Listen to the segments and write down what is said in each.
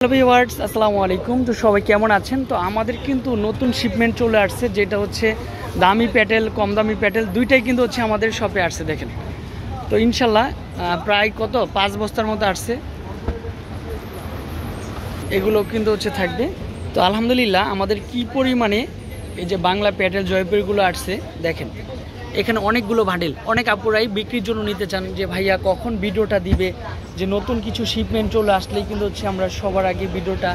Hello viewers, আসসালামু আলাইকুম। তো সবাই কেমন আছেন? তো আমাদের কিন্তু নতুন শিপমেন্ট চলে আসছে, যেটা হচ্ছে দামি প্যাটেল, কম দামি প্যাটেল দুইটাই কিন্তু হচ্ছে আমাদের শপে আসছে। দেখেন, তো ইনশাল্লাহ প্রায় 5 বস্তার মতো আসছে। এগুলো কিন্তু হচ্ছে থাকবে। তো আলহামদুলিল্লাহ আমাদের কি পরিমাণে এই যে বাংলা প্যাটেল জয়পুরগুলো আসছে দেখেন। এখানে অনেকগুলো ভান্ডেল, অনেক আপুরাই বিক্রির জন্য নিতে চান যে ভাইয়া কখন ভিডিওটা দিবে, যে নতুন কিছু শিপমেন্ট চলে আসলেই কিন্তু হচ্ছে আমরা সবার আগে ভিডিওটা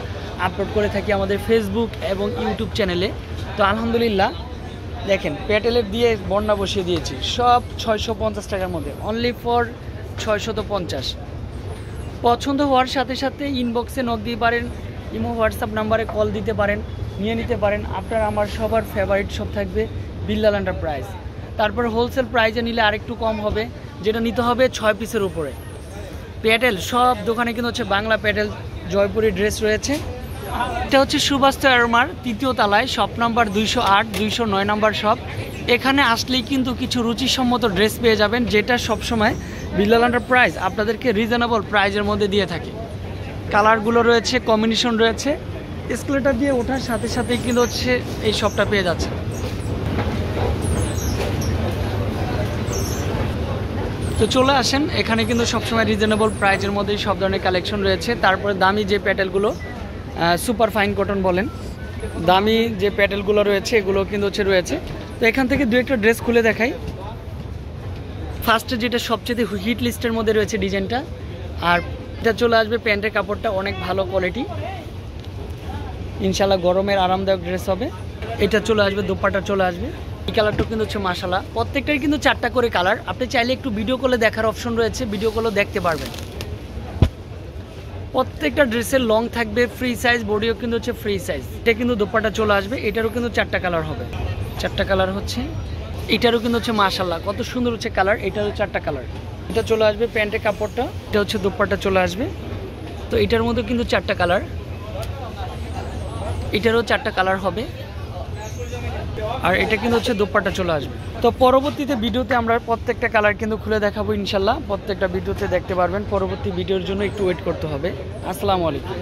আপলোড করে থাকি আমাদের ফেসবুক এবং ইউটিউব চ্যানেলে। তো আলহামদুলিল্লাহ দেখেন, প্যাটেলের দিয়ে বন্যা বসিয়ে দিয়েছি, সব 650 টাকার মধ্যে, অনলি ফর 650। পছন্দ হওয়ার সাথে সাথে ইনবক্সে নক দিতে পারেন, ইমো হোয়াটসঅ্যাপ নাম্বারে কল দিতে পারেন, নিয়ে নিতে পারেন। আপনার আমার সবার ফেভারিট শপ থাকবে বিল্লাল এন্টারপ্রাইজ। তারপর হোলসেল প্রাইসে নিলে আরেকটু কম হবে, যেটা নিতে হবে 6 পিসের উপরে। প্যাটেল সব দোকানে কিন্তু হচ্ছে বাংলা প্যাটেল জয়পুরি ড্রেস রয়েছে। এটা হচ্ছে সুভাষ আরমার 3য় তলায়, শপ নাম্বার 208, 209 নাম্বার শপ। এখানে আসলেই কিন্তু কিছু রুচিসম্মত ড্রেস পেয়ে যাবেন, যেটা সবসময় বিল্লাল এন্টারপ্রাইজ আপনাদেরকে রিজনেবল প্রাইজের মধ্যে দিয়ে থাকে। কালারগুলো রয়েছে, কম্বিনেশন রয়েছে। এসকেলেটর দিয়ে ওঠার সাথে সাথেই কিন্তু হচ্ছে এই শপটা পেয়ে যাচ্ছে। তো চলে আসেন, এখানে কিন্তু সবসময় রিজনেবল প্রাইজের মধ্যেই সব ধরনের কালেকশন রয়েছে। তারপরে দামি যে প্যাটেলগুলো, সুপার ফাইন কটন বলেন, দামি যে প্যাটেলগুলো রয়েছে এগুলো কিন্তু হচ্ছে রয়েছে। তো এখান থেকে দু একটা ড্রেস খুলে দেখাই। ফার্স্টে যেটা সবচেয়ে হিট লিস্টের মধ্যে রয়েছে ডিজাইনটা, আর এটা চলে আসবে প্যান্টের কাপড়টা অনেক ভালো কোয়ালিটি, ইনশাল্লাহ গরমের আরামদায়ক ড্রেস হবে। এটা চলে আসবে, দোপাট্টা চলে আসবে। এই কালারটা কিন্তু হচ্ছে মাশাআল্লাহ, প্রত্যেকটাই কিন্তু 4টা করে কালার। আপনি চাইলে একটু ভিডিও কলে দেখার অপশন রয়েছে, ভিডিও কলেও দেখতে পারবেন। প্রত্যেকটা ড্রেসের লং থাকবে, ফ্রি সাইজ, বডিও কিন্তু হচ্ছে ফ্রি সাইজ। এটা কিন্তু দোপাট্টা চলে আসবে, এটারও কিন্তু 4টা কালার হবে। 4টা কালার হচ্ছে, এটারও কিন্তু হচ্ছে মাশাআল্লাহ কত সুন্দর হচ্ছে কালার, এটারও 4টা কালার। এটা চলে আসবে প্যান্টের কাপড়টা, এটা হচ্ছে দোপাট্টা চলে আসবে। তো এটার মধ্যে কিন্তু 4টা কালার, এটারও 4টা কালার হবে, আর এটা কিন্তু হচ্ছে দোপাট্টা চলে আসবে। তো পরবর্তীতে ভিডিওতে আমরা প্রত্যেকটা কালার কিন্তু খুলে দেখাবো ইনশাল্লাহ। প্রত্যেকটা ভিডিওতে দেখতে পারবেন। পরবর্তী ভিডিওর জন্য একটু ওয়েট করতে হবে। আসসালামু আলাইকুম।